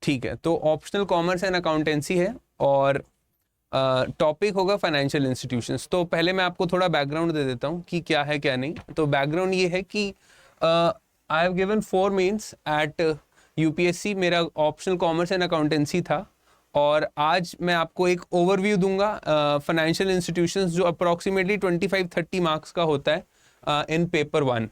ठीक है, तो ऑप्शनल कॉमर्स एंड अकाउंटेंसी है और टॉपिक होगा फाइनेंशियल इंस्टीट्यूशंस। तो पहले मैं आपको थोड़ा बैकग्राउंड दे देता हूँ कि क्या है क्या नहीं। तो बैकग्राउंड ये है कि I have given 4 mains at UPSC, मेरा ऑप्शनल कॉमर्स एंड अकाउंटेंसी था, और आज मैं आपको एक ओवरव्यू दूंगा फाइनेंशियल इंस्टीट्यूशंस जो अप्रॉक्सीमेटली 25-30 मार्क्स का होता है इन पेपर 1।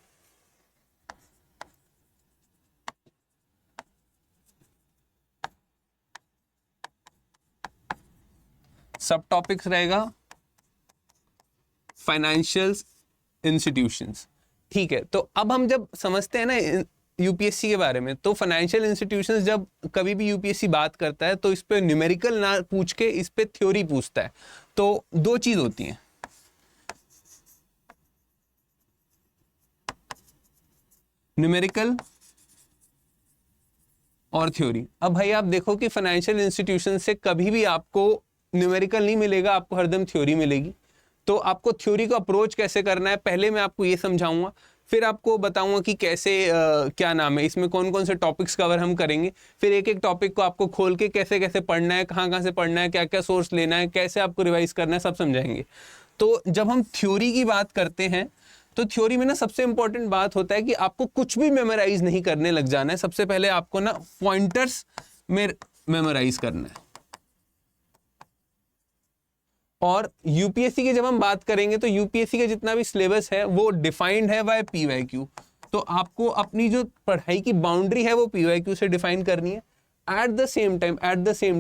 सब टॉपिक्स रहेगा फाइनेंशियल इंस्टीट्यूशंस। ठीक है, तो अब हम जब समझते हैं ना यूपीएससी के बारे में, तो फाइनेंशियल इंस्टीट्यूशंस जब कभी भी यूपीएससी बात करता है तो इस पे न्यूमेरिकल ना पूछ के इस पे थ्योरी पूछता है। तो दो चीज होती हैं, न्यूमेरिकल और थ्योरी। अब भाई आप देखो कि फाइनेंशियल इंस्टीट्यूशन से कभी भी आपको न्यूमेरिकल नहीं मिलेगा, आपको हरदम थ्योरी मिलेगी। तो आपको थ्योरी को अप्रोच कैसे करना है पहले मैं आपको ये समझाऊंगा, फिर आपको बताऊंगा कि कैसे क्या नाम है, इसमें कौन कौन से टॉपिक्स कवर हम करेंगे, फिर एक एक टॉपिक को आपको खोल के कैसे कैसे पढ़ना है, कहाँ कहाँ से पढ़ना है, क्या क्या सोर्स लेना है, कैसे आपको रिवाइज करना है, सब समझाएंगे। तो जब हम थ्योरी की बात करते हैं तो थ्योरी में ना सबसे इंपॉर्टेंट बात होता है कि आपको कुछ भी मेमोराइज नहीं करने लग जाना है। सबसे पहले आपको ना पॉइंटर्स में मेमोराइज करना है। और यूपीएससी की जब हम बात करेंगे तो यूपीएससी का जितना भी सिलेबस है वो डिफाइंड है बाय पीवाईक्यू। तो आपको अपनी जो पढ़ाई की बाउंड्री है वो पीवाईक्यू से डिफाइन करनी है। एट द सेम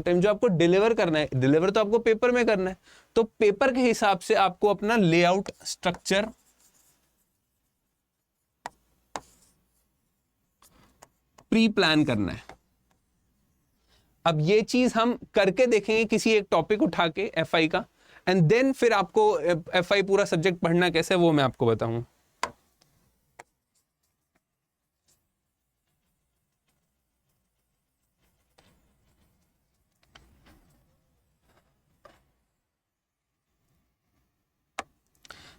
टाइम जो आपको डिलीवर करना है, डिलीवर तो आपको पेपर में करना है, तो पेपर के हिसाब से आपको अपना लेआउट स्ट्रक्चर प्री प्लान करना है। अब ये चीज हम करके देखेंगे किसी एक टॉपिक उठा के एफआई का, एंड देन फिर आपको एफआई पूरा सब्जेक्ट पढ़ना कैसे वो मैं आपको बताऊंगा।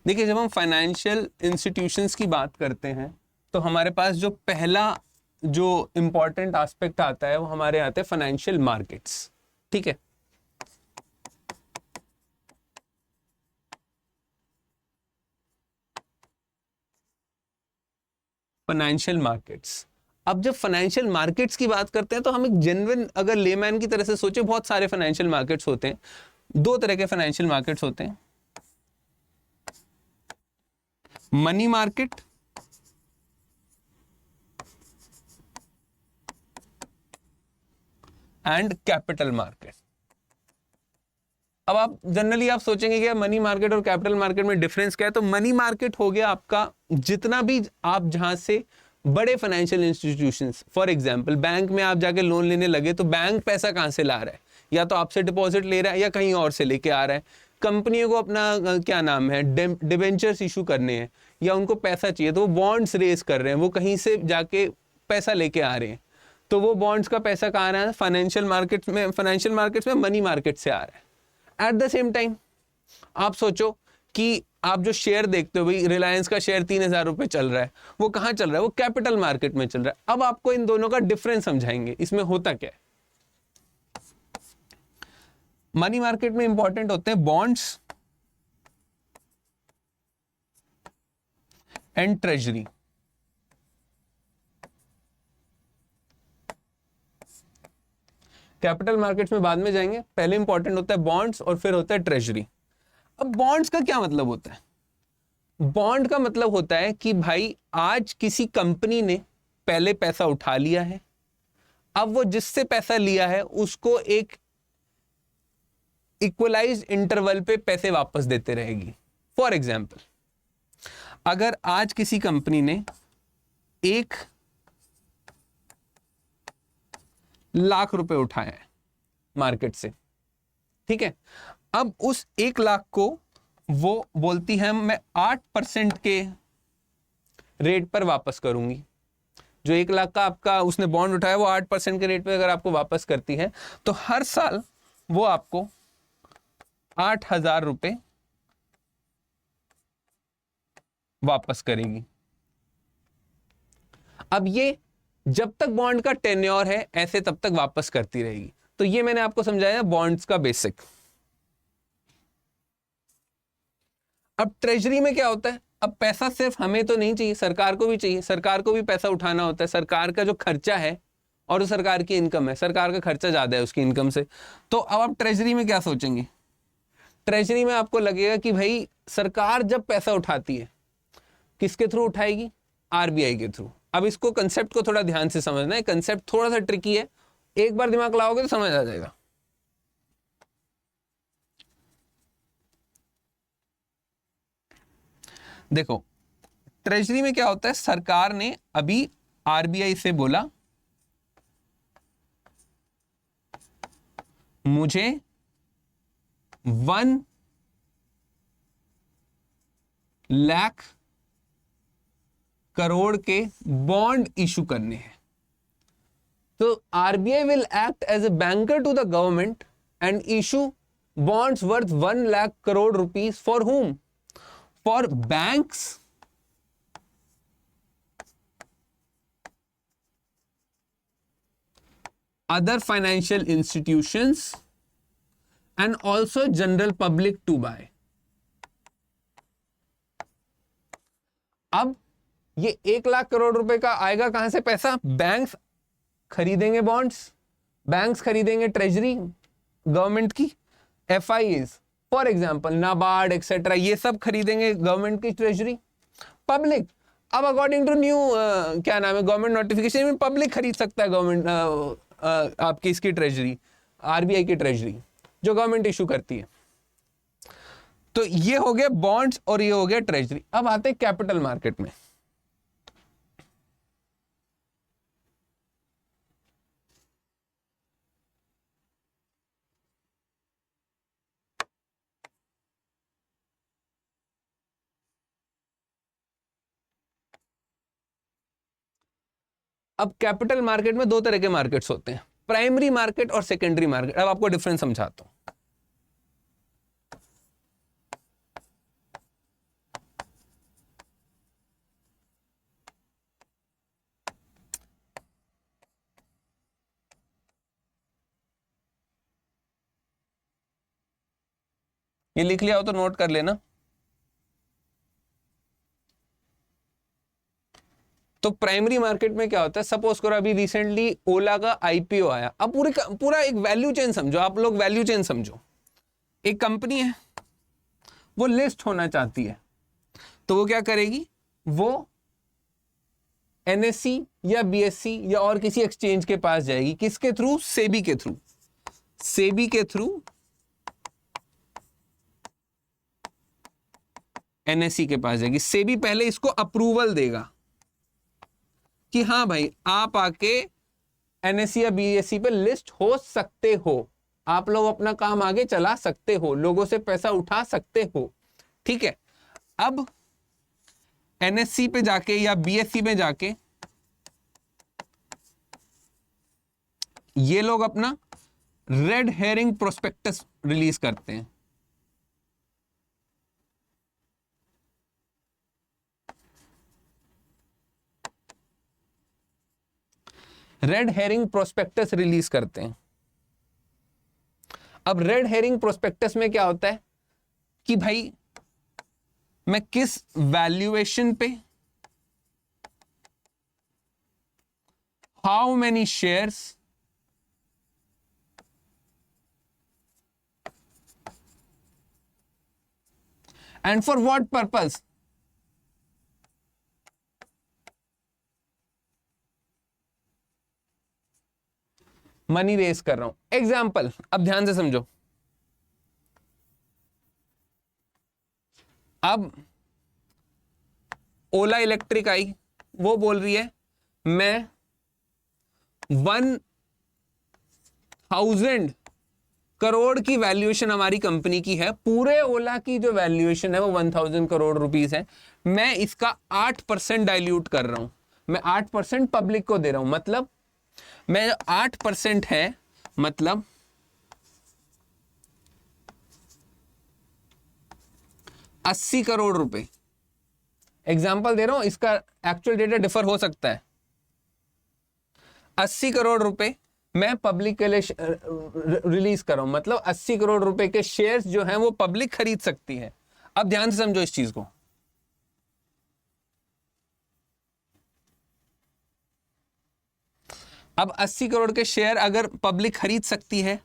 देखिए, जब हम फाइनेंशियल इंस्टीट्यूशंस की बात करते हैं तो हमारे पास जो पहला जो इंपॉर्टेंट एस्पेक्ट आता है वो हमारे आते हैं फाइनेंशियल मार्केट्स। ठीक है, फाइनेंशियल मार्केट्स। अब जब फाइनेंशियल मार्केट्स की बात करते हैं तो हम एक जेन्युइन अगर लेमैन की तरह से सोचे, बहुत सारे फाइनेंशियल मार्केट्स होते हैं। दो तरह के फाइनेंशियल मार्केट्स होते हैं, money market and capital market. अब आप जनरली आप सोचेंगे कि मनी मार्केट और कैपिटल मार्केट में डिफरेंस क्या है। तो मनी मार्केट हो गया आपका जितना भी आप जहां से बड़े financial institutions, for example bank में आप जाके लोन लेने लगे तो बैंक पैसा कहां से ला रहा है, या तो आपसे डिपॉजिट ले रहा है या कहीं और से लेके आ रहा है। कंपनियों को अपना क्या नाम है डिबेंचर्स इशू करने हैं या उनको पैसा चाहिए तो वो बॉन्ड्स रेज कर रहे हैं, वो कहीं से जाके पैसा लेके आ रहे हैं। तो वो बॉन्ड्स का पैसा कहाँ आ रहा है, फाइनेंशियल मार्केट्स में मनी मार्केट से आ रहा है। एट द सेम टाइम आप सोचो कि आप जो शेयर देखते हो, भाई रिलायंस का शेयर 3,000 रुपए चल रहा है, वो कहां चल रहा है, वो कैपिटल मार्केट में चल रहा है। अब आपको इन दोनों का डिफरेंस समझाएंगे, इसमें होता क्या है। मनी मार्केट में इंपॉर्टेंट होते हैं bonds and treasury. Capital markets में बाद में जाएंगे, पहले इंपॉर्टेंट होता है बॉन्ड्स और फिर होता है ट्रेजरी। अब बॉन्ड्स का क्या मतलब होता है, बॉन्ड का मतलब होता है कि भाई आज किसी कंपनी ने पहले पैसा उठा लिया है, अब वो जिससे पैसा लिया है उसको एक इक्वलाइज्ड इंटरवल पे पैसे वापस देते रहेगी। फॉर एग्जाम्पल, अगर आज किसी कंपनी ने 1,00,000 रुपए उठाया है मार्केट से, ठीक है, अब उस 1,00,000 को वो बोलती है मैं 8% के रेट पर वापस करूंगी। जो 1,00,000 का आपका उसने बॉन्ड उठाया वो 8% के रेट पर अगर आपको वापस करती है तो हर साल वो आपको 8,000 रुपए वापस करेगी। अब ये जब तक बॉन्ड का टेन्योर है ऐसे तब तक वापस करती रहेगी। तो ये मैंने आपको समझाया बॉन्ड्स का बेसिक। अब ट्रेजरी में क्या होता है, अब पैसा सिर्फ हमें तो नहीं चाहिए, सरकार को भी चाहिए, सरकार को भी पैसा उठाना होता है। सरकार का जो खर्चा है और सरकार की इनकम है, सरकार का खर्चा ज्यादा है उसकी इनकम से। तो अब आप ट्रेजरी में क्या सोचेंगे, ट्रेजरी में आपको लगेगा कि भाई सरकार जब पैसा उठाती है किसके थ्रू उठाएगी, आरबीआई के थ्रू। अब इसको कंसेप्ट को थोड़ा ध्यान से समझना है, कंसेप्ट थोड़ा सा ट्रिकी है, एक बार दिमाग लाओगे तो समझ आ जाएगा। देखो ट्रेजरी में क्या होता है, सरकार ने अभी आरबीआई से बोला मुझे 1 लाख करोड़ के बॉन्ड इशू करने हैं। तो RBI will act as a banker to the government and issue bonds worth 1 lakh crore rupees for whom? For banks other financial institutions and also general public to buy। अब ये 1 लाख करोड़ रुपए का आएगा कहां से पैसा, बैंक्स खरीदेंगे बॉन्ड्स, बैंक्स खरीदेंगे ट्रेजरी गवर्नमेंट की, FIS for example NABARD etcetera, ये सब खरीदेंगे गवर्नमेंट की ट्रेजरी। पब्लिक अब अकॉर्डिंग टू न्यू क्या नाम है गवर्नमेंट नोटिफिकेशन में पब्लिक खरीद सकता है गवर्नमेंट आपकी इसकी ट्रेजरी, आरबीआई की ट्रेजरी जो गवर्नमेंट इशू करती है। तो ये हो गया बॉन्ड्स और ये हो गया ट्रेजरी। अब आते हैं कैपिटल मार्केट में। अब कैपिटल मार्केट में 2 तरह के मार्केट्स होते हैं, प्राइमरी मार्केट और सेकेंडरी मार्केट। अब आपको डिफरेंस समझाता हूं। ये लिख लिया हो तो नोट कर लेना। तो प्राइमरी मार्केट में क्या होता है, सपोज करो अभी रिसेंटली ओला का आईपीओ आया। अब पूरा एक वैल्यू चेन समझो, आप लोग वैल्यू चेन समझो। एक कंपनी है वो लिस्ट होना चाहती है, तो वो क्या करेगी, वो एनएससी या बीएससी या और किसी एक्सचेंज के पास जाएगी, किसके थ्रू, सेबी के थ्रू। सेबी के थ्रू एनएससी के पास जाएगी। सेबी पहले इसको अप्रूवल देगा कि हाँ भाई आप आके एनएससी या बीएससी पे लिस्ट हो सकते हो, आप लोग अपना काम आगे चला सकते हो, लोगों से पैसा उठा सकते हो, ठीक है। अब एनएससी पे जाके या बीएससी पे जाके ये लोग अपना रेड हेरिंग प्रोस्पेक्टस रिलीज करते हैं। रेड हेरिंग प्रोस्पेक्टस रिलीज करते हैं। अब रेड हेरिंग प्रोस्पेक्टस में क्या होता है कि भाई मैं किस वैल्यूएशन पे, how many shares, and for what purpose, money raise कर रहा हूं। एग्जाम्पल अब ध्यान से समझो। अब ओला इलेक्ट्रिक आई, वो बोल रही है मैं 1000 करोड़ की वैल्यूएशन हमारी कंपनी की है, पूरे ओला की जो वैल्यूएशन है वो 1000 करोड़ रुपीस है, मैं इसका 8% डाइल्यूट कर रहा हूं, मैं 8% पब्लिक को दे रहा हूं। मतलब मैं 8% है, मतलब 80 करोड़ रुपए। एग्जाम्पल दे रहा हूं, इसका एक्चुअल डेटा डिफर हो सकता है। 80 करोड़ रुपए मैं पब्लिक के लिए रिलीज कर रहा हूं, मतलब 80 करोड़ रुपए के शेयर्स जो हैं वो पब्लिक खरीद सकती है। अब ध्यान से समझो इस चीज को। अब 80 करोड़ के शेयर अगर पब्लिक खरीद सकती है,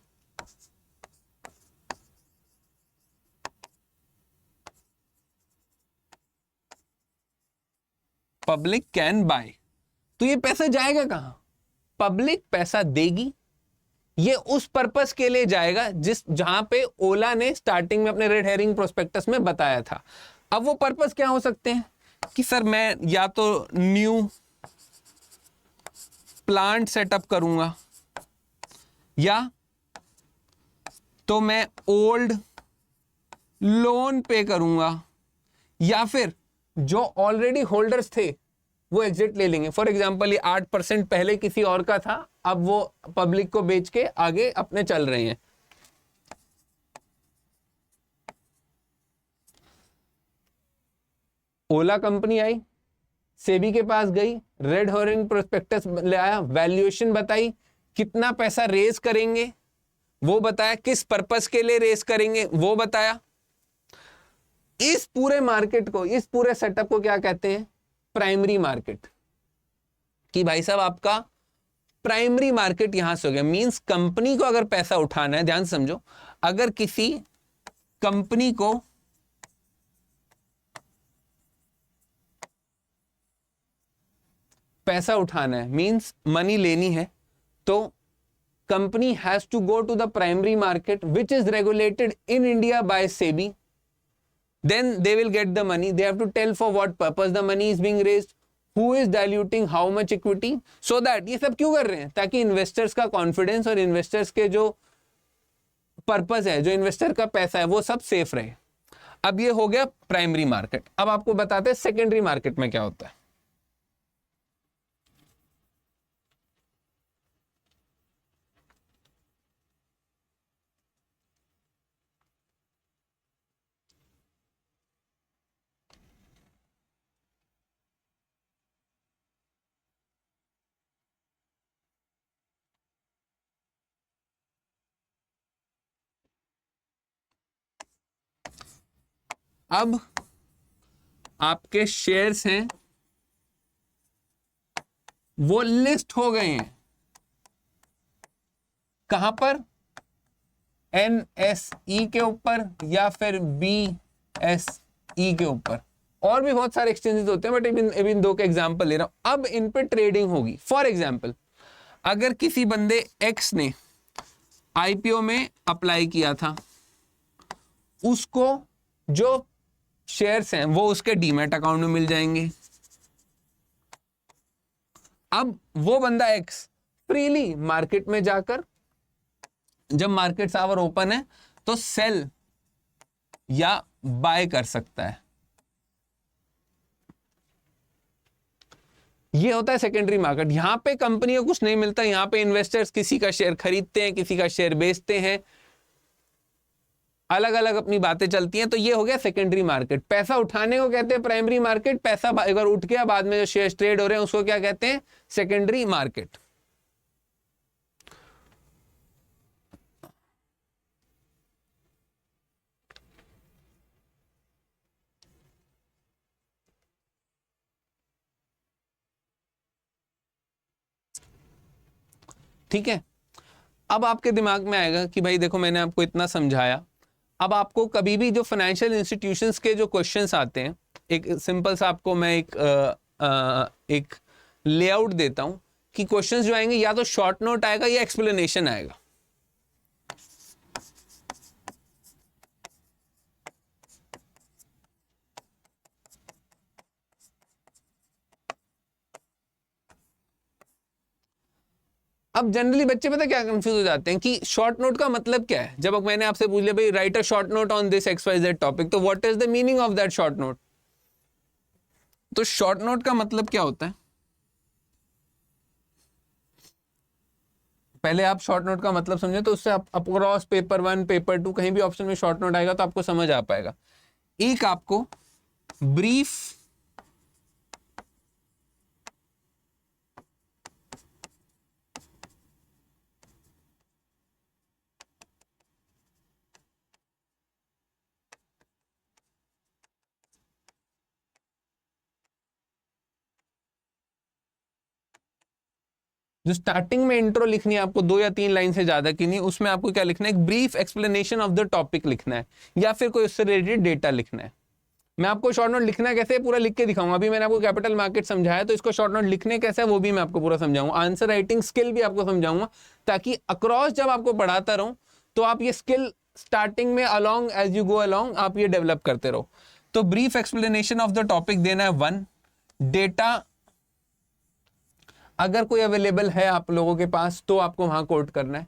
पब्लिक कैन बाय, तो ये पैसा जाएगा कहां? पब्लिक पैसा देगी, ये उस पर्पस के लिए जाएगा जहां पे ओला ने स्टार्टिंग में अपने रेड हेरिंग प्रोस्पेक्टस में बताया था। अब वो पर्पस क्या हो सकते हैं कि सर मैं या तो न्यू प्लांट सेटअप करूंगा, या तो मैं ओल्ड लोन पे करूंगा, या फिर जो ऑलरेडी होल्डर्स थे वो एग्जिट ले लेंगे। फॉर एग्जांपल ये 8% पहले किसी और का था, अब वो पब्लिक को बेच के आगे अपने चल रहे हैं। ओला कंपनी आई, सेबी के पास गई, रेड हेरिंग प्रोस्पेक्टस ले आया, वैल्यूएशन बताई, कितना पैसा रेज करेंगे वो बताया, किस पर्पस के लिए रेज करेंगे वो बताया। इस पूरे मार्केट को, इस पूरे सेटअप को क्या कहते हैं? Primary market. कि भाई साहब आपका प्राइमरी मार्केट यहां से हो गया। मींस कंपनी को अगर पैसा उठाना है, ध्यान समझो, अगर किसी कंपनी को पैसा उठाना है, मींस मनी लेनी है, तो company has to go to the primary market which is regulated in India by SEBI. Then they will get the money. They have to tell for what purpose the money is being raised, who is diluting how much equity, so that ये सब क्यों कर रहे हैं? ताकि investors का confidence और investors के जो पर्पस है, जो इन्वेस्टर का पैसा है, वो सब सेफ रहे। अब ये हो गया प्राइमरी मार्केट। अब आपको बताते हैं सेकेंडरी मार्केट में क्या होता है। अब आपके शेयर्स हैं वो लिस्ट हो गए हैं कहां पर? NSE के ऊपर या फिर BSE के ऊपर। और भी बहुत सारे एक्सचेंजेस होते हैं, बट इन दो के एग्जांपल ले रहा हूं। अब इन पे ट्रेडिंग होगी। फॉर एग्जांपल, अगर किसी बंदे X ने IPO में अप्लाई किया था, उसको जो शेयर्स हैं वो उसके डीमैट अकाउंट में मिल जाएंगे। अब वो बंदा X फ्रीली मार्केट में जाकर, जब मार्केट आवर ओपन है, तो सेल या बाय कर सकता है। ये होता है सेकेंडरी मार्केट। यहां पे कंपनी को कुछ नहीं मिलता, यहां पे इन्वेस्टर्स किसी का शेयर खरीदते हैं, किसी का शेयर बेचते हैं, अलग अलग अपनी बातें चलती हैं। तो ये हो गया सेकेंडरी मार्केट। पैसा उठाने को कहते हैं प्राइमरी मार्केट। पैसा अगर उठ गया, बाद में जो शेयर ट्रेड हो रहे हैं उसको क्या कहते हैं? Secondary market. ठीक है। अब आपके दिमाग में आएगा कि भाई देखो, मैंने आपको इतना समझाया, अब आपको कभी भी जो फाइनेंशियल इंस्टीट्यूशंस के जो क्वेश्चंस आते हैं, एक सिंपल सा आपको मैं एक लेआउट देता हूं कि क्वेश्चंस जो आएंगे या तो शॉर्ट नोट आएगा या एक्सप्लेनेशन आएगा। अब जनरली बच्चे पता क्या कंफ्यूज हो जाते हैं कि शॉर्ट नोट का मतलब क्या है। जब मैंने आपसे पूछ लिया भाई write a short note on this XYZ topic, तो what is the meaning of that short note? तो शॉर्ट नोट का मतलब क्या होता है? पहले आप शॉर्ट नोट का मतलब समझे, तो उससे आप अक्रॉस पेपर 1 पेपर 2 कहीं भी ऑप्शन में शॉर्ट नोट आएगा तो आपको समझ आ पाएगा। एक आपको ब्रीफ जो स्टार्टिंग में इंट्रो लिखनी है आपको 2 या 3 लाइन से ज्यादा की नहीं, उसमें आपको क्या लिखना है, एक brief explanation of the topic लिखना है या फिर कोई उससे रिलेटेड डेटा लिखना है। मैं आपको शॉर्ट नोट लिखना कैसे पूरा लिख के दिखाऊंगा। अभी मैंने आपको कैपिटल मार्केट समझाया, तो इसको शॉर्ट नोट लिखने कैसे है वो भी मैं आपको पूरा समझाऊंगा। आंसर राइटिंग स्किल भी आपको समझाऊंगा, ताकि अक्रॉस जब आपको पढ़ाता रहूं तो आप ये स्किल स्टार्टिंग में along as you go along आप ये डेवलप करते रहो। तो brief explanation of the topic देना है 1। डेटा अगर कोई अवेलेबल है आप लोगों के पास तो आपको वहां कोट करना है।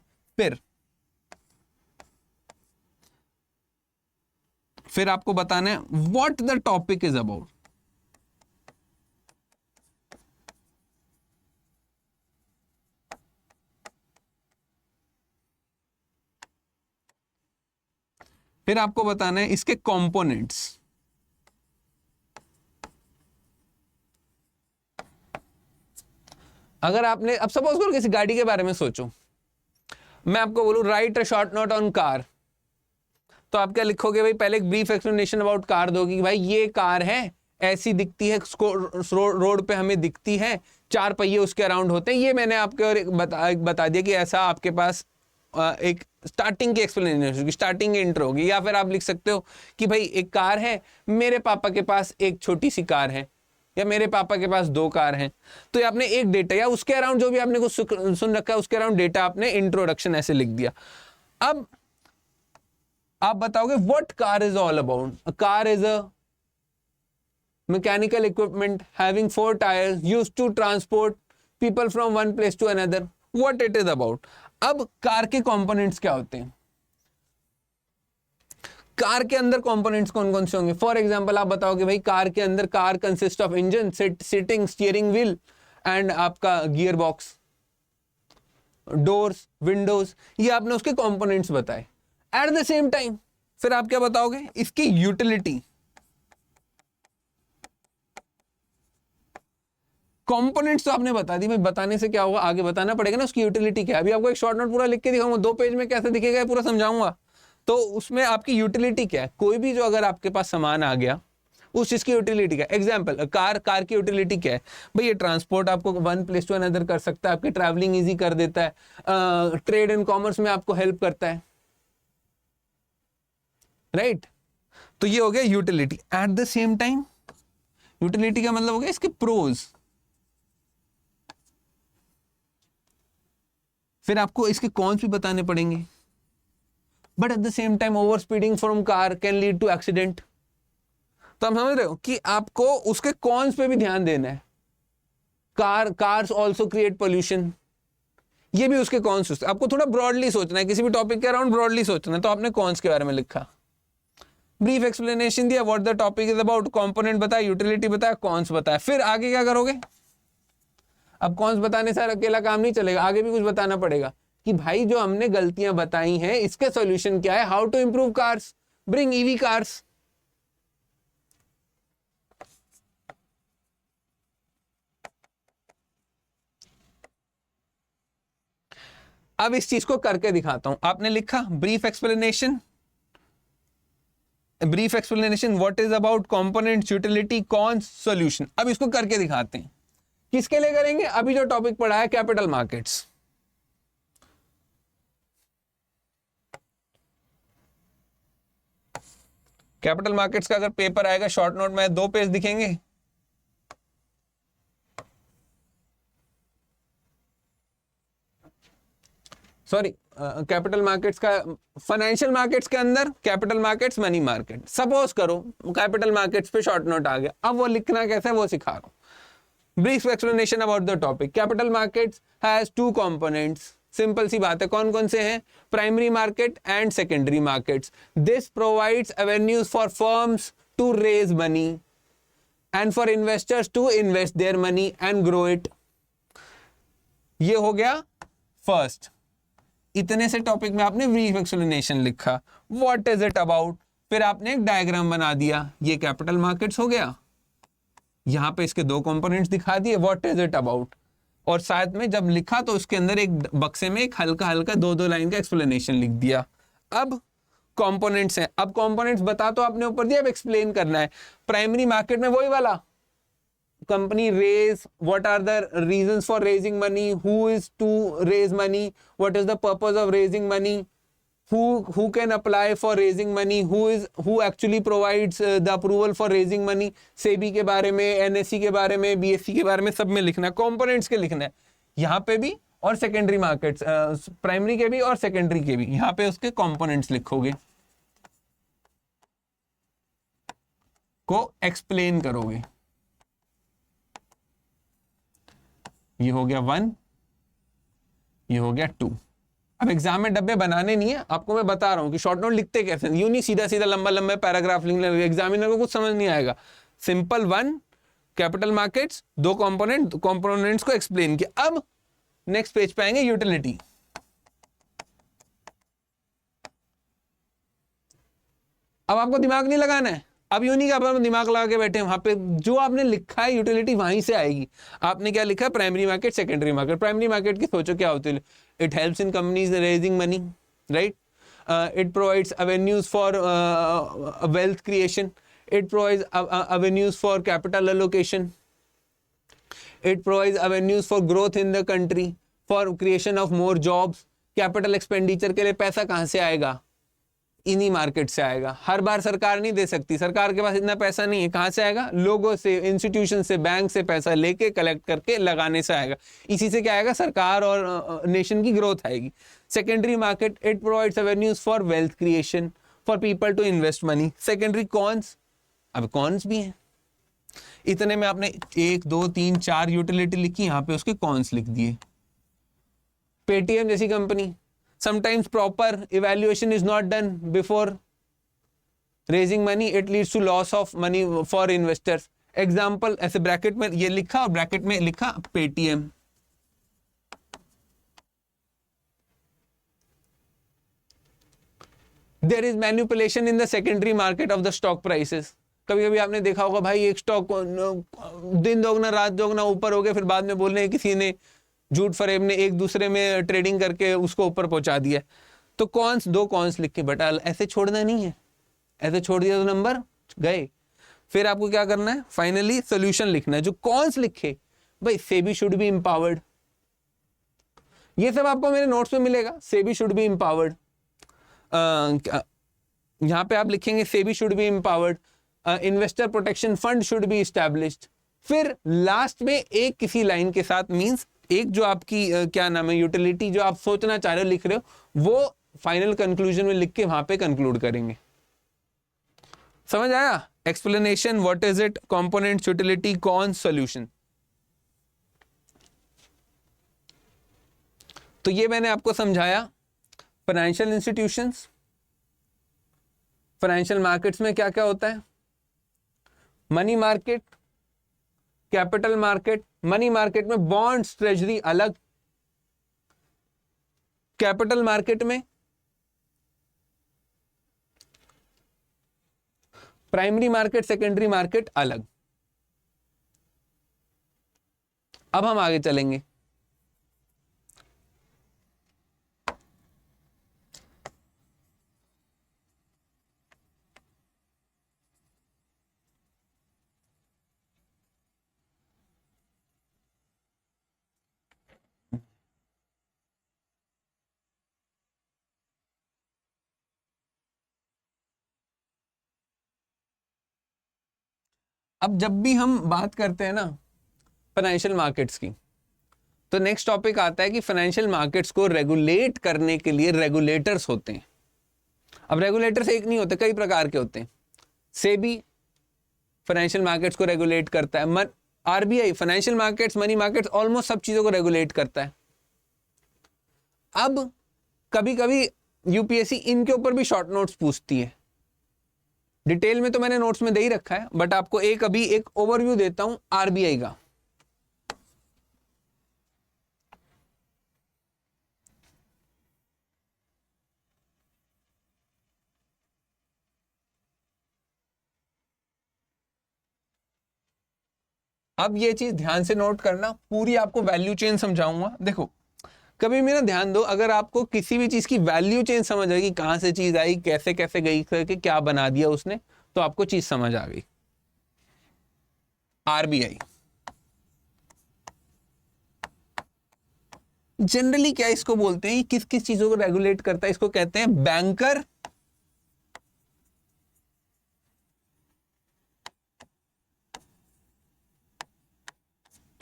फिर आपको बताना है what the topic is about. फिर आपको बताना है इसके कंपोनेंट्स। अगर आपने अब सपोज करो किसी गाड़ी के बारे में सोचो, मैं आपको बोलूं right a short note on car, तो आप क्या लिखोगे भाई, पहले एक ब्रीफ एक्सप्लेनेशन अबाउट कार दोगे कि भाई ये कार है, ऐसी दिखती है, रोड पे हमें दिखती है, 4 पहिए उसके अराउंड होते हैं। ये मैंने आपके और बता दिया कि ऐसा आपके पास एक स्टार्टिंग की एक्सप्लेनेशन होगी, स्टार्टिंग की इंट्रो होगी। या फिर आप लिख सकते हो कि भाई एक कार है, मेरे पापा के पास एक छोटी सी कार है, या मेरे पापा के पास 2 कार हैं। तो ये आपने एक डेटा या उसके अराउंड जो भी आपने कुछ सुन रखा है उसके अराउंड डेटा आपने इंट्रोडक्शन ऐसे लिख दिया। अब आप बताओगे what car is all about. A car is a mechanical equipment having 4 tyres used to transport people from one place to another, what it is about. अब कार के कंपोनेंट्स क्या होते हैं, कार के अंदर कंपोनेंट्स कौन कौन से होंगे। फॉर एग्जांपल आप बताओगे भाई कार के अंदर car consist of engine, seating, steering wheel and आपका गियर बॉक्स, डोर्स, विंडोज, ये आपने उसके कंपोनेंट्स बताए। एट द सेम टाइम फिर आप क्या बताओगे, इसकी यूटिलिटी। कंपोनेंट्स तो आपने बता दी, भाई बताने से क्या होगा, आगे बताना पड़ेगा ना उसकी यूटिलिटी क्या है। अभी आपको एक शॉर्ट नोट पूरा लिख के दिखाऊंगा, 2 पेज में कैसे दिखेगा पूरा समझाऊंगा। तो उसमें आपकी यूटिलिटी क्या है, कोई भी जो अगर आपके पास सामान आ गया उस चीज की यूटिलिटी क्या है। एग्जांपल कार की यूटिलिटी क्या है, भाई ये ट्रांसपोर्ट आपको वन प्लेस टू अनदर कर सकता है, आपकी ट्रैवलिंग इजी कर देता है, ट्रेड एंड कॉमर्स में आपको हेल्प करता है, राइट। तो ये हो गया utility. Eight the same time utility का मतलब हो गया इसके प्रोज। फिर आपको इसके कॉन्स भी बताने पड़ेंगे। But at the same time over speeding from car can lead to accident. तो आप समझ रहे हो कि आपको उसके कॉन्स पे भी ध्यान देना है। कार्स ऑल्सो क्रिएट पोल्यूशन, ये भी उसके कॉन्स। आपको थोड़ा ब्रॉडली सोचना है, किसी भी टॉपिक के अराउंड ब्रॉडली सोचना है। तो आपने कॉन्स के बारे में लिखा, ब्रीफ एक्सप्लेनेशन दिया, what the topic is about, component बताया, यूटिलिटी बताया, कॉन्स बताया। फिर आगे क्या करोगे, अब कॉन्स बताने से अकेला काम नहीं चलेगा, आगे भी कुछ बताना पड़ेगा कि भाई जो हमने गलतियां बताई हैं इसके सॉल्यूशन क्या है, how to improve cars, bring EV cars. अब इस चीज को करके दिखाता हूं। आपने लिखा brief explanation what is about, components, utility, cons, solution. अब इसको करके दिखाते हैं। किसके लिए करेंगे, अभी जो टॉपिक पढ़ा है कैपिटल मार्केट्स। कैपिटल मार्केट्स का अगर पेपर आएगा शॉर्ट नोट में 2 पेज दिखेंगे। सॉरी, कैपिटल मार्केट्स का फाइनेंशियल मार्केट्स के अंदर capital markets, money market. Suppose करो कैपिटल मार्केट्स पे शॉर्ट नोट आ गया, अब वो लिखना कैसे है वो सिखा रहा हूं। Brief explanation about the topic. Capital markets has 2 components. Simple सी बात है, कौन कौन से हैं, primary market and secondary markets. This provides avenues for firms to raise money and for investors to invest their money and grow it. ये हो गया फर्स्ट। इतने से टॉपिक में आपने ब्रीफ एक्सप्लेनेशन लिखा, व्हाट इज इट अबाउट। फिर आपने एक डायग्राम बना दिया, ये कैपिटल मार्केट्स हो गया, यहां पे इसके 2 कंपोनेंट्स दिखा दिए, व्हाट इज इट अबाउट। और साथ में जब लिखा तो उसके अंदर एक बक्से में एक हल्का हल्का 2-2 लाइन का एक्सप्लेनेशन लिख दिया। अब कंपोनेंट्स हैं, अब कंपोनेंट्स बता तो आपने ऊपर दिया, अब एक्सप्लेन करना है। प्राइमरी मार्केट में वही वाला company raise, what are the reasons for raising money, who is to raise money, what is the purpose of raising money, who can apply for raising money, who actually provides the approval for raising money, SEBI के बारे में, NSC के बारे में, BSc के बारे में सब में लिखना है, कंपोनेंट्स के लिखना है यहाँ पे भी, और सेकेंडरी मार्केट्स, प्राइमरी के भी और सेकेंडरी के भी, यहाँ पे उसके कंपोनेंट्स लिखोगे, को एक्सप्लेन करोगे। ये हो गया 1, ये हो गया 2। अब एग्जाम में डब्बे बनाने नहीं है, आपको मैं बता रहा हूं कि शॉर्ट नोट लिखते कैसे, यूं नहीं सीधा सीधा लंबा लंबा पैराग्राफ लिखने लगे, एग्जामिनर को कुछ समझ नहीं आएगा। सिंपल 1 कैपिटल मार्केट्स, 2 कंपोनेंट्स को एक्सप्लेन किया। अब नेक्स्ट पेज पे आएंगे यूटिलिटी। अब आपको दिमाग नहीं लगाना है, अब यूं नहीं कि आप दिमाग लगा के बैठे, वहां पे जो आपने लिखा है यूटिलिटी वहीं से आएगी। आपने क्या लिखा है, primary market, secondary market. Primary market की सोचो क्या होती है, it helps in companies raising money, right, it provides avenues for wealth creation, it provides avenues for capital allocation, it provides avenues for growth in the country, for creation of more jobs। Capital expenditure के लिए पैसा कहां से आएगा, इन्हीं market से आएगा। हर बार सरकार नहीं दे सकती, सरकार के पास इतना पैसा नहीं है, कहां से आएगा, लोगों से, इंस्टीट्यूशन से, बैंक से पैसा लेके कलेक्ट करके लगाने से आएगा। इसी से क्या आएगा, सरकार और नेशन की ग्रोथ आएगी। Secondary market, it provides avenues for wealth creation, for people to invest money. Secondary cons, अब कॉन्स भी है, इतने में आपने 1 2 3 4 यूटिलिटी लिखी, यहां पे उसके कॉन्स लिख दिए। पेटीएम जैसी company, sometimes proper evaluation is not done before raising money, it leads to loss of money for investors. Example ऐसे ब्रैकेट में ये लिखा और ब्रैकेट में लिखा Paytm. There is manipulation in the secondary market of the stock prices. कभी कभी आपने देखा होगा भाई, एक स्टॉक दिन दोगुना रात दोगुना ऊपर हो गया, फिर बाद में बोल रहे हैं किसी ने झूठ फरेब ने एक दूसरे में ट्रेडिंग करके उसको ऊपर पहुंचा दिया। तो कॉन्स, 2 कॉन्स लिख के, बट ऐसे छोड़ना नहीं है, ऐसे छोड़ दिया तो नंबर गए। फिर आपको क्या करना है, फाइनली सोल्यूशन लिखना है। जो कॉन्स लिखे, भाई सेबी शुड बी एम्पावर्ड, ये सब आपको मेरे नोट्स में मिलेगा। सेबी शुड बी एम्पावर्ड, यहां पे आप लिखेंगे SEBI should be empowered, investor protection fund should be established. फिर लास्ट में एक किसी लाइन के साथ, मींस एक जो आपकी क्या नाम है, यूटिलिटी जो आप सोचना चाह रहे हो, लिख रहे हो, वो फाइनल कंक्लूजन में लिख के वहां पे कंक्लूड करेंगे। समझ आया? Explanation, what is it, components, utility, cons, solution. तो ये मैंने आपको समझाया फाइनेंशियल इंस्टीट्यूशंस, फाइनेंशियल मार्केट्स में क्या क्या होता है, money market, capital market. Money market में बॉन्ड्स, ट्रेजरी अलग, कैपिटल मार्केट में प्राइमरी मार्केट, सेकेंडरी मार्केट अलग। अब हम आगे चलेंगे। अब जब भी हम बात करते हैं ना फाइनेंशियल मार्केट्स की, तो नेक्स्ट टॉपिक आता है कि फाइनेंशियल मार्केट्स को रेगुलेट करने के लिए रेगुलेटर्स होते हैं। अब रेगुलेटर्स एक नहीं होते, कई प्रकार के होते हैं। सेबी फाइनेंशियल मार्केट्स को रेगुलेट करता है, RBI financial markets, money markets, almost सब चीजों को रेगुलेट करता है। अब कभी कभी यूपीएससी इनके ऊपर भी शॉर्ट नोट्स पूछती है। डिटेल में तो मैंने नोट्स में दे ही रखा है, बट आपको अभी एक ओवरव्यू देता हूं आरबीआई का। अब ये चीज ध्यान से नोट करना, पूरी आपको वैल्यू चेन समझाऊंगा। देखो, कभी मेरा ध्यान दो, अगर आपको किसी भी चीज की वैल्यू चेन समझ आएगी, कहां से चीज आई, कैसे कैसे गई, करके क्या बना दिया उसने, तो आपको चीज समझ आ गई। आरबीआई जनरली क्या इसको बोलते हैं, किस किस चीजों को रेगुलेट करता है, इसको कहते हैं बैंकर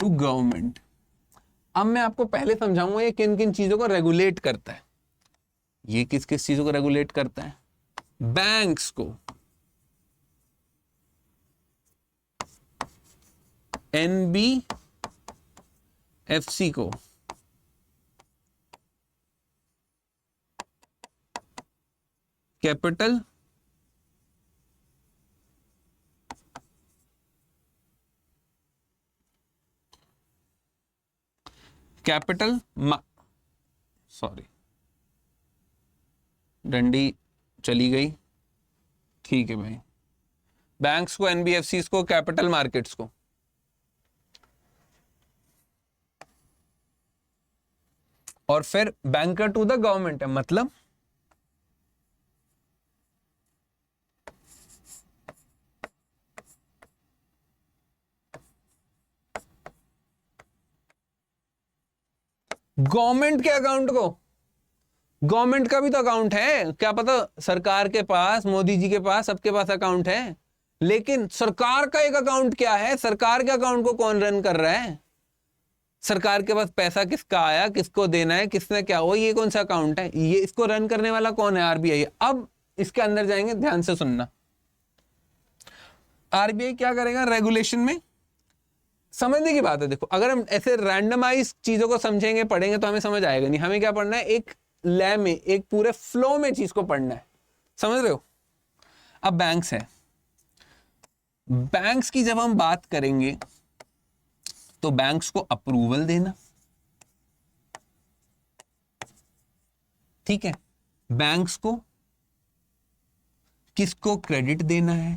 टू गवर्नमेंट। अब मैं आपको पहले समझाऊंगा ये किन किन चीजों को रेगुलेट करता है। ये किस किस चीजों को रेगुलेट करता है? बैंक्स को, एनबीएफसी को, कैपिटल कैपिटल सॉरी डंडी चली गई, ठीक है भाई। बैंक्स को, एनबीएफसी को, कैपिटल मार्केट्स को। और फिर बैंकर टू द गवर्नमेंट है, मतलब गवर्नमेंट के अकाउंट को, गवर्नमेंट का भी तो अकाउंट है, क्या पता सरकार के पास, मोदी जी के पास, सबके पास अकाउंट है, लेकिन सरकार का एक अकाउंट क्या है? सरकार के अकाउंट को कौन रन कर रहा है? सरकार के पास पैसा किसका आया, किसको देना है, किसने क्या हो, ये कौन सा अकाउंट है? ये इसको रन करने वाला कौन है? आरबीआई। अब इसके अंदर जाएंगे, ध्यान से सुनना। आरबीआई क्या करेगा रेगुलेशन में? समझने की बात है, देखो अगर हम ऐसे रैंडमाइज चीजों को समझेंगे, पढ़ेंगे तो हमें समझ आएगा नहीं। हमें क्या पढ़ना है? एक लय में, एक पूरे फ्लो में चीज को पढ़ना है, समझ रहे हो? अब बैंक्स है, बैंक्स की जब हम बात करेंगे तो बैंक्स को अप्रूवल देना, ठीक है। बैंक्स को किसको क्रेडिट देना है?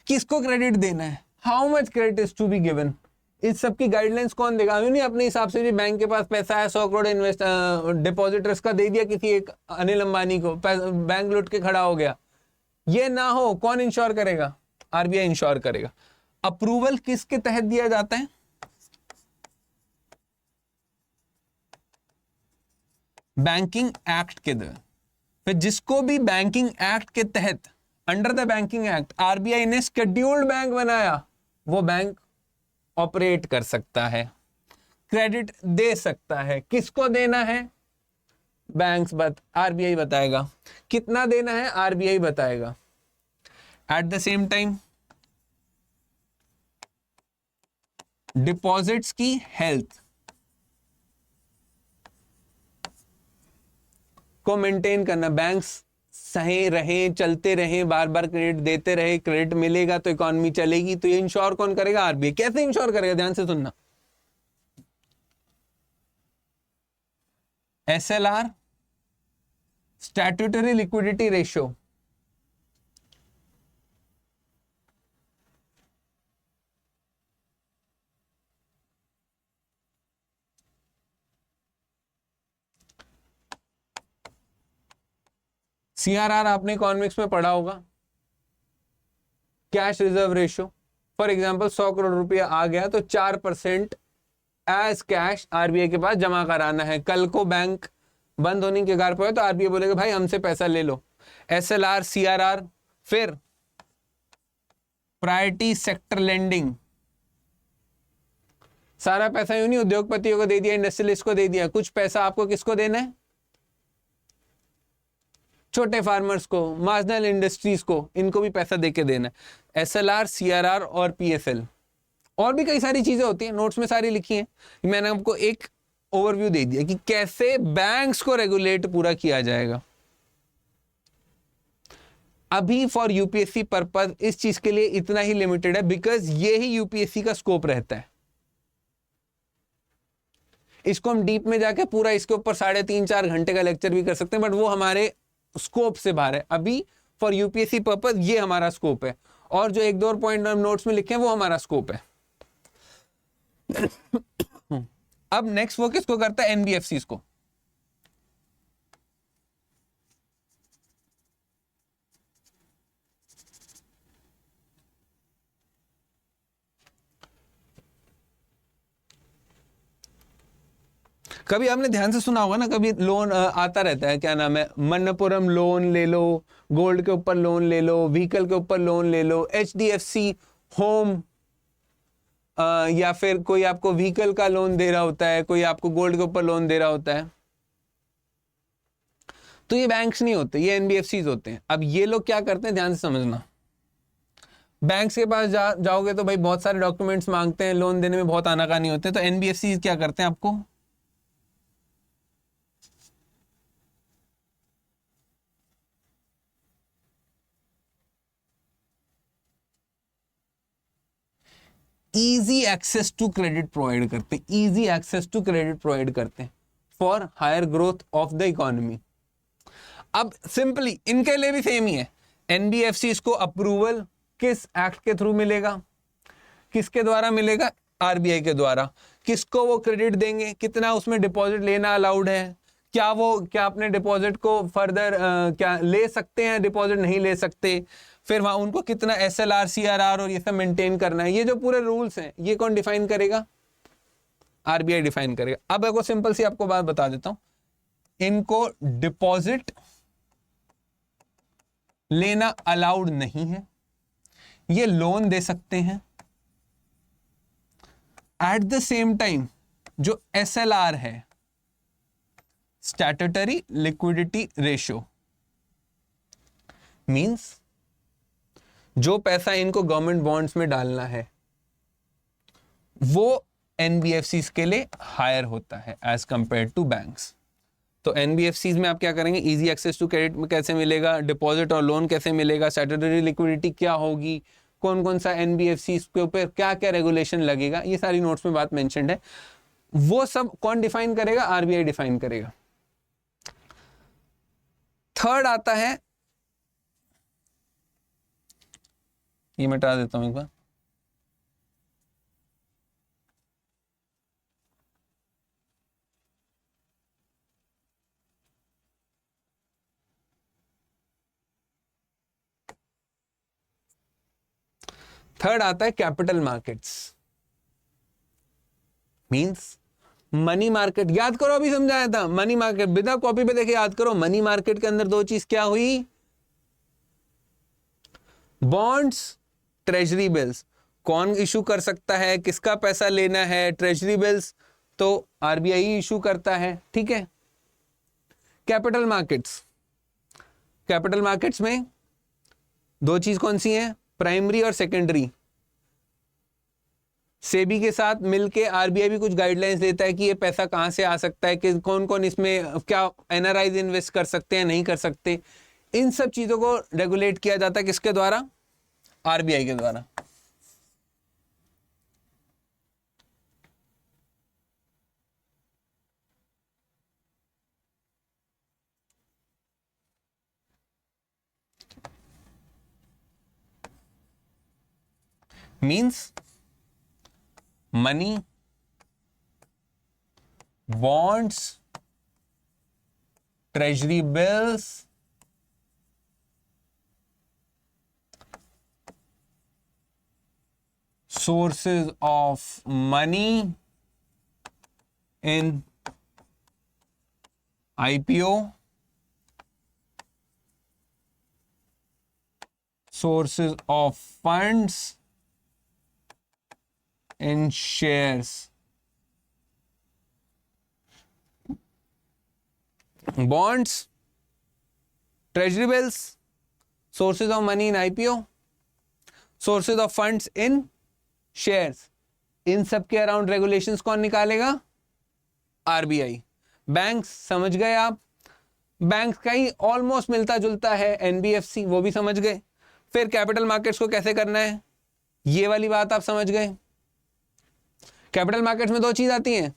किसको क्रेडिट देना है? How much credit is to be given? इस सब की गाइडलाइंस कौन देगा? हमें नहीं अपने हिसाब से भी बैंक के पास पैसा है 100 करोड़ इन्वेस्ट डिपॉजिटर्स का दे दिया किसी एक अनिल अंबानी को, बैंक लुट के खड़ा हो गया। ये ना हो, कौन इंश्योर करेगा? आरबीआई इंश्योर करेगा। अप्रूवल किसके तहत दिया जाता है? बैंकिंग एक्ट के तहत। फिर जिसको भी बैंकिंग एक्ट के तहत, under the banking act RBI ने शेड्यूल्ड बैंक बनाया, वो बैंक ऑपरेट कर सकता है, क्रेडिट दे सकता है। किसको देना है? बैंक्स आरबीआई बताएगा। कितना देना है? आरबीआई बताएगा। Eight the same time deposits की हेल्थ को मेंटेन करना, बैंक्स सही रहे, चलते रहे, बार बार क्रेडिट देते रहे, क्रेडिट मिलेगा तो इकोनॉमी चलेगी। तो ये इंश्योर कौन करेगा? आरबीआई। कैसे इंश्योर करेगा? ध्यान से सुनना। SLR, statutory liquidity ratio, CRR आपने इकोनॉमिक्स में पढ़ा होगा, cash reserve ratio. For example 100 crore रुपया आ गया तो 4% एज कैश आरबीआई के पास जमा कराना है। कल को बैंक बंद होने के कगार पर है तो आरबीआई बोलेगा भाई हमसे पैसा ले लो। SLR, CRR. फिर प्रायोरिटी सेक्टर लेंडिंग, सारा पैसा यूं नहीं उद्योगपतियों को दे दिया, इंडस्ट्रियलिस्ट को दे दिया, कुछ पैसा आपको किसको देना है? छोटे फार्मर्स को, मार्जिनल इंडस्ट्रीज को, इनको भी पैसा देके देना है। एसएलआर, सीआरआर और पीएफएल। और भी कई सारी चीजें होती हैं, नोट्स में सारी लिखी हैं। मैंने आपको एक ओवरव्यू दे दिया कि कैसे बैंक्स को रेगुलेट पूरा किया जाएगा। अभी फॉर यूपीएससी पर्पस इस चीज के लिए इतना ही लिमिटेड है, बिकॉज ये ही यूपीएससी का स्कोप रहता है। इसको हम डीप में जाके पूरा इसके ऊपर 3.5-4 घंटे का लेक्चर भी कर सकते हैं, बट वो हमारे स्कोप से बाहर है। अभी फॉर यूपीएससी पर्पस ये हमारा स्कोप है, और जो 1-2 पॉइंट हम नोट्स में लिखे हैं वो हमारा स्कोप है। अब नेक्स्ट वो किसको करता है? एनबीएफसी को। कभी आपने ध्यान से सुना होगा ना, कभी लोन आता रहता है, क्या नाम है, मन्नपुरम लोन ले लो, गोल्ड के ऊपर लोन ले लो, व्हीकल के ऊपर लोन ले लो, HDFC होम, या फिर कोई आपको व्हीकल का लोन दे रहा होता है, कोई आपको गोल्ड के ऊपर लोन दे रहा होता है। तो ये बैंक्स नहीं होते, ये NBFCs होते हैं। अब ये लोग क्या करते हैं, ध्यान से समझना। बैंक्स के पास जाओगे तो भाई बहुत सारे डॉक्यूमेंट्स मांगते हैं, लोन देने में बहुत आनाकानी होते हैं। तो NBFCs क्या करते हैं, आपको easy access to credit provide करते हैं, easy access to credit provide करते हैं for higher growth of the economy. अब सिंपली इनके लिए भी सेम ही है। NBFCs को अप्रूवल किस एक्ट के थ्रू मिलेगा, किसके द्वारा मिलेगा, RBI के द्वारा। किसको वो क्रेडिट देंगे, कितना उसमें डिपॉजिट लेना अलाउड है, क्या अपने डिपॉजिट को फर्दर क्या ले सकते हैं, डिपॉजिट नहीं ले सकते, फिर वहां उनको कितना SLR CRR और ये सब मेंटेन करना है। ये जो पूरे रूल्स हैं ये कौन डिफाइन करेगा, RBI डिफाइन करेगा। अब एक सिंपल सी आपको बात बता देता हूं, इनको डिपॉजिट लेना अलाउड नहीं है, ये लोन दे सकते हैं। एट द सेम टाइम जो SLR है, स्टैट्यूटरी लिक्विडिटी रेशियो, मींस जो पैसा इनको गवर्नमेंट बॉन्ड्स में डालना है वो NBFCs के लिए हायर होता है एज कंपेयर टू बैंक्स। तो NBFCs में आप क्या करेंगे, इजी एक्सेस टू क्रेडिट में कैसे मिलेगा, डिपॉजिट और लोन कैसे मिलेगा, स्टैट्यूटरी लिक्विडिटी क्या होगी, कौन कौन सा NBFCs के ऊपर क्या क्या रेगुलेशन लगेगा, ये सारी नोट्स में बात मेंशन्ड है। वो सब कौन डिफाइन करेगा, RBI डिफाइन करेगा। थर्ड आता है, ये मिटा देता हूं एक बार, थर्ड आता है capital markets, means money market. याद करो, अभी समझाया था मनी मार्केट, बिना कॉपी पे देखे याद करो। मनी मार्केट के अंदर दो चीज क्या हुई, बॉन्ड्स, ट्रेजरी बिल्स। कौन इशू कर सकता है, किसका पैसा लेना है, ट्रेजरी बिल्स तो RBI ही इशू करता है, ठीक है। कैपिटल मार्केट्स, कैपिटल मार्केट्स में दो चीज कौन सी है, प्राइमरी और सेकेंडरी। सेबी के साथ मिलके RBI भी कुछ गाइडलाइंस देता है कि ये पैसा कहां से आ सकता है, कि कौन कौन इसमें क्या NRIs इन्वेस्ट कर सकते हैं, नहीं कर सकते। इन सब चीजों को रेगुलेट किया जाता है किसके द्वारा, RBI के द्वारा। Means money, bonds, treasury bills, sources of money in IPO, sources of funds in shares, bonds, treasury bills, sources of money in IPO, sources of funds in shares. इन सब के अराउंड रेगुलेशंस कौन निकालेगा, RBI। Banks समझ गए आप, banks का ही almost मिलता जुलता है NBFC, वो भी समझ गए। फिर कैपिटल मार्केट्स को कैसे करना है, ये वाली बात आप समझ गए। कैपिटल मार्केट्स में दो चीज आती हैं,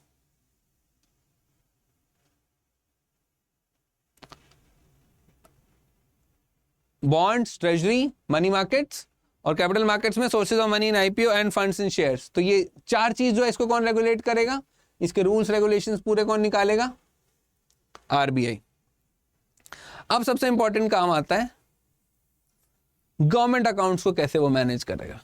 बॉन्ड्स, ट्रेजरी, मनी मार्केट्स, और कैपिटल मार्केट्स में sources of money in IPO end funds in shares. तो ये चार चीज जो है इसको कौन रेगुलेट करेगा, इसके रूल्स रेगुलेशंस पूरे कौन निकालेगा, RBI। अब सबसे इंपॉर्टेंट काम आता है गवर्नमेंट अकाउंट्स को कैसे वो मैनेज करेगा।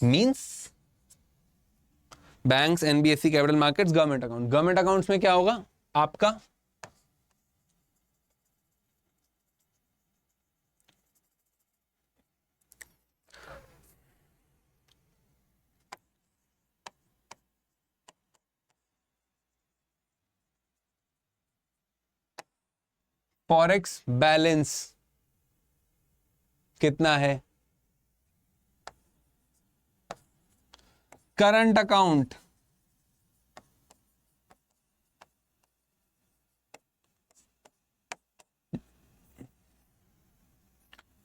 Means banks, NBFC, capital markets, government account. Government accounts में क्या होगा आपका फॉरेक्स बैलेंस कितना है, करंट अकाउंट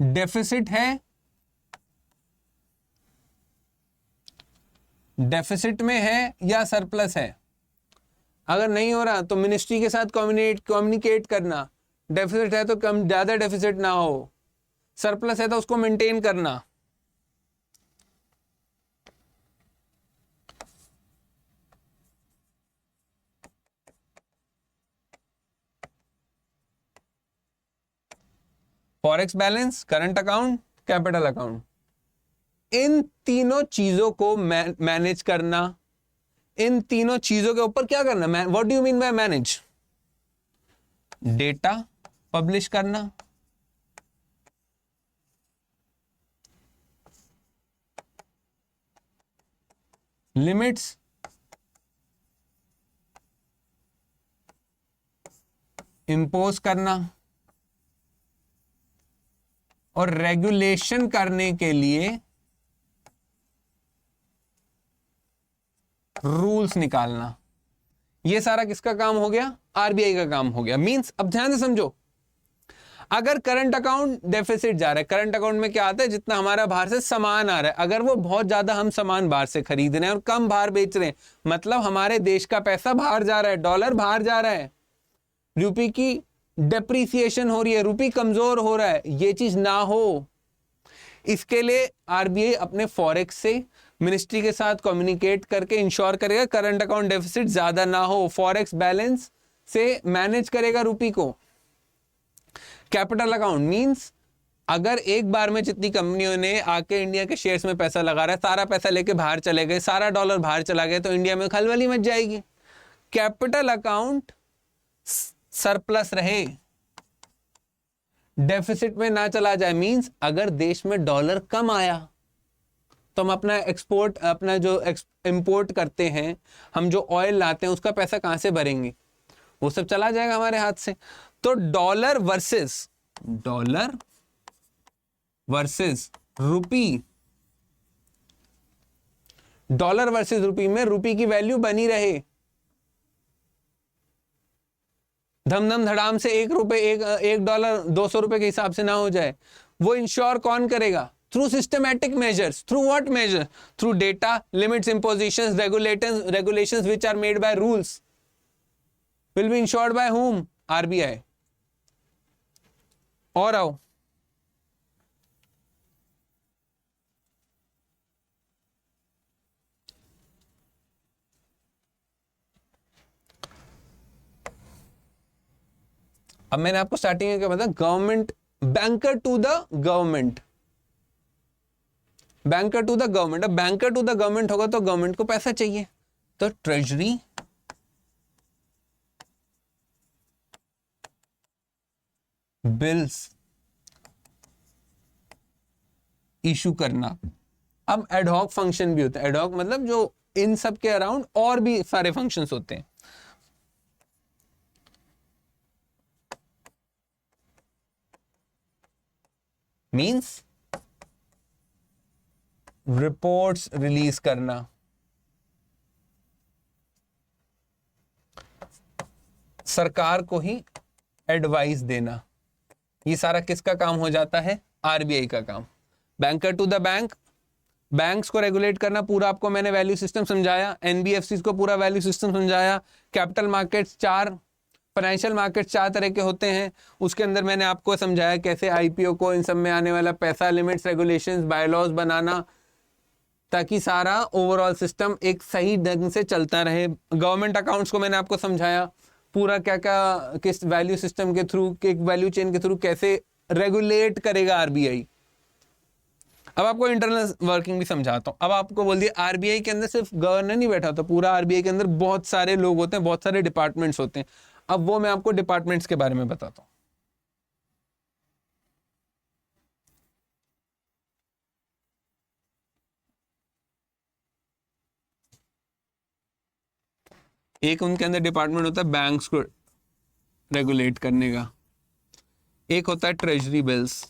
डेफिसिट है, डेफिसिट में है या सरप्लस है। अगर नहीं हो रहा तो मिनिस्ट्री के साथ कम्युनिकेट करना, डेफिसिट है तो कम ज्यादा डेफिसिट ना हो, सरप्लस है तो उसको मेंटेन करना। Forex balance, current account, capital account, इन तीनों चीजों को मैनेज करना, इन तीनों चीजों के ऊपर क्या करना, what do you mean by manage, data publish करना, लिमिट्स इंपोज करना, और रेगुलेशन करने के लिए रूल्स निकालना। ये सारा किसका काम हो गया, आरबीआई का काम हो गया। मींस अब ध्यान से समझो, अगर करंट अकाउंट डेफिसिट जा रहा है, करंट अकाउंट में क्या आता है, जितना हमारा बाहर से सामान आ रहा है, अगर वो बहुत ज्यादा हम सामान बाहर से खरीद रहे हैं और कम बाहर बेच रहे हैं, मतलब हमारे देश का पैसा बाहर जा रहा है, डॉलर बाहर जा रहा है, रूपी की डेप्रीसिएशन हो रही है, रूपी कमजोर हो रहा है, ये चीज ना हो, इसके लिए आरबीआई अपने फॉरेक्स से मिनिस्ट्री के साथ कम्युनिकेट करके इंश्योर करेगा करंट अकाउंट डेफिसिट ज्यादा ना हो, फॉरेक्स बैलेंस से मैनेज करेगा रूपी को। कैपिटल अकाउंट मींस अगर एक बार में जितनी कंपनियों ने आके इंडिया के शेयर्स में पैसा लगा रहा है, सारा पैसा लेके बाहर चले गए, सारा डॉलर बाहर चला गया, तो इंडिया में खलबली मच जाएगी। कैपिटल अकाउंट सरप्लस रहे, डेफिसिट में ना चला जाए। मींस अगर देश में डॉलर कम आया तो हम अपना एक्सपोर्ट, अपना जो इंपोर्ट करते हैं, हम जो ऑयल लाते हैं, उसका पैसा कहां से भरेंगे, वो सब चला जाएगा हमारे हाथ से। तो डॉलर वर्सेस रूपी, डॉलर वर्सेस रूपी में रूपी की वैल्यू बनी रहे, धमधम धड़ाम से एक डॉलर 200 रुपए के हिसाब से ना हो जाए, वो इंश्योर कौन करेगा, through systematic measures. Through what measure, through data, limits, impositions, regulations which are made by rules will be insured by whom, RBI. और आओ, अब मैंने आपको स्टार्टिंग में क्या बताया, government, banker to the government, banker to the government. अब banker to the government होगा तो गवर्नमेंट को पैसा चाहिए, तो ट्रेजरी बिल्स इशू करना। अब एडहॉक फंक्शन भी होता है, एडहॉक मतलब जो इन सब के अराउंड और भी सारे फंक्शंस होते हैं। मींस रिपोर्ट्स रिलीज करना, सरकार को ही एडवाइस देना, ये सारा किसका काम हो जाता है, आरबीआई का काम। Banker to the bank, banks को रेगुलेट करना, पूरा आपको मैंने वैल्यू सिस्टम समझाया, एनबीएफसी को पूरा वैल्यू सिस्टम समझाया। कैपिटल मार्केट्स चार, फाइनेंशियल मार्केट चार तरह के होते हैं, उसके अंदर मैंने आपको समझाया कैसे आईपीओ को, इन सब में आने वाला पैसा, लिमिट्स, रेगुलेशंस, बायलॉज बनाना, ताकि सारा ओवरऑल सिस्टम एक सही ढंग से चलता रहे। गवर्नमेंट अकाउंट्स को मैंने आपको समझाया, पूरा क्या क्या किस वैल्यू सिस्टम के थ्रू, एक वैल्यू चेन के थ्रू कैसे रेगुलेट करेगा आरबीआई। अब आपको इंटरनल वर्किंग भी समझाता हूं। अब आपको बोल दिया आरबीआई के अंदर सिर्फ गवर्नर नहीं बैठा होता, पूरा आरबीआई के अंदर बहुत सारे लोग होते हैं, बहुत सारे डिपार्टमेंट्स होते हैं। अब वो मैं आपको डिपार्टमेंट्स के बारे में बताता हूं। एक उनके अंदर डिपार्टमेंट होता है बैंक्स को रेगुलेट करने का, एक होता है ट्रेजरी बिल्स,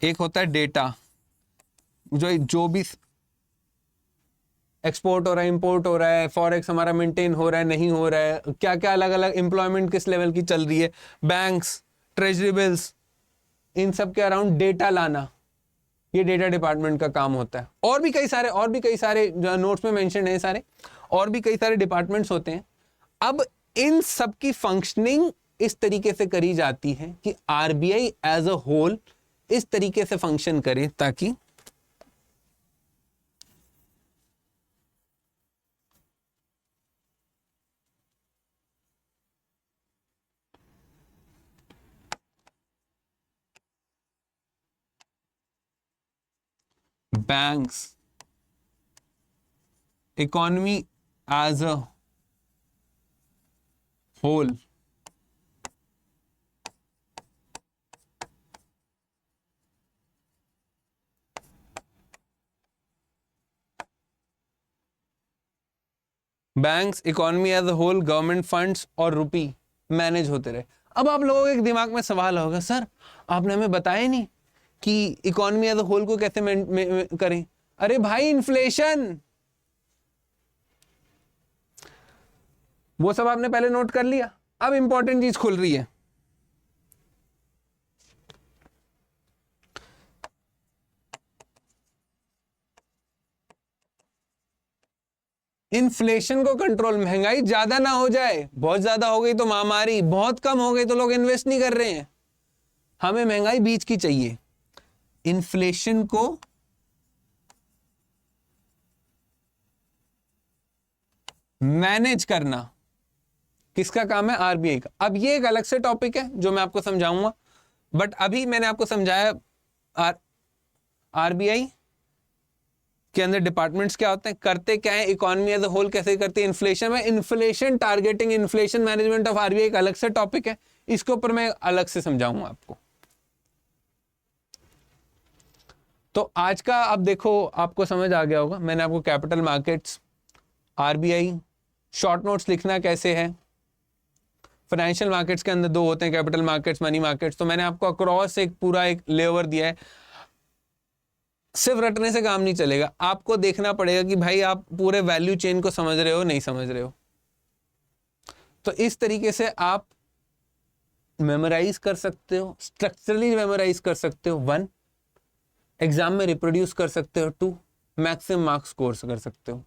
एक होता है डेटा, जो भी एक्सपोर्ट हो रहा है, इंपोर्ट हो रहा है, फॉरेक्स हमारा मेंटेन हो रहा है नहीं हो रहा है, क्या क्या अलग अलग एम्प्लॉयमेंट किस लेवल की चल रही है, बैंक्स, ट्रेजरी बिल्स, इन सब के अराउंड डेटा लाना, ये डेटा डिपार्टमेंट का काम होता है। और भी कई सारे जो नोट्स में मेंशन है सारे, और भी कई सारे डिपार्टमेंट्स होते हैं। अब इन सब की फंक्शनिंग इस तरीके से करी जाती है कि आरबीआई एज अ होल इस तरीके से फंक्शन करे ताकि banks, economy as a whole banks, economy as a whole, government funds और रुपी मैनेज होते रहे। अब आप लोगों के दिमाग में सवाल होगा, सर आपने हमें बताया नहीं कि इकोनॉमी एज अ होल को कैसे करें। अरे भाई इन्फ्लेशन, वो सब आपने पहले नोट कर लिया। अब इंपॉर्टेंट चीज खुल रही है, इन्फ्लेशन को कंट्रोल, महंगाई ज्यादा ना हो जाए, बहुत ज्यादा हो गई तो महामारी, बहुत कम हो गई तो लोग इन्वेस्ट नहीं कर रहे हैं। हमें महंगाई बीच की चाहिए। इन्फ्लेशन को मैनेज करना किसका काम है? आरबीआई का। अब ये एक अलग से टॉपिक है जो मैं आपको समझाऊंगा, बट अभी मैंने आपको समझाया आरबीआई के अंदर डिपार्टमेंट्स क्या होते हैं, करते क्या है, इकोनॉमी एज अ होल कैसे करती है, इन्फ्लेशन में inflation targeting, inflation management of RBI एक अलग से टॉपिक है, इसके ऊपर मैं अलग से समझाऊंगा आपको। तो आज का अब देखो आपको समझ आ गया होगा, मैंने आपको capital markets, RBI, short notes लिखना कैसे है, फाइनेंशियल मार्केट्स के अंदर दो होते हैं, कैपिटल मार्केट्स, मनी मार्केट्स, तो मैंने आपको अक्रॉस एक पूरा एक लेवर दिया है। सिर्फ रटने से काम नहीं चलेगा, आपको देखना पड़ेगा कि भाई आप पूरे वैल्यू चेन को समझ रहे हो नहीं समझ रहे हो। तो इस तरीके से आप मेमोराइज कर सकते हो, स्ट्रक्चरली मेमोराइज कर सकते हो, 1 एग्जाम में रिप्रोड्यूस कर सकते हो, 2 मैक्सिमम मार्क्स स्कोर कर सकते हो।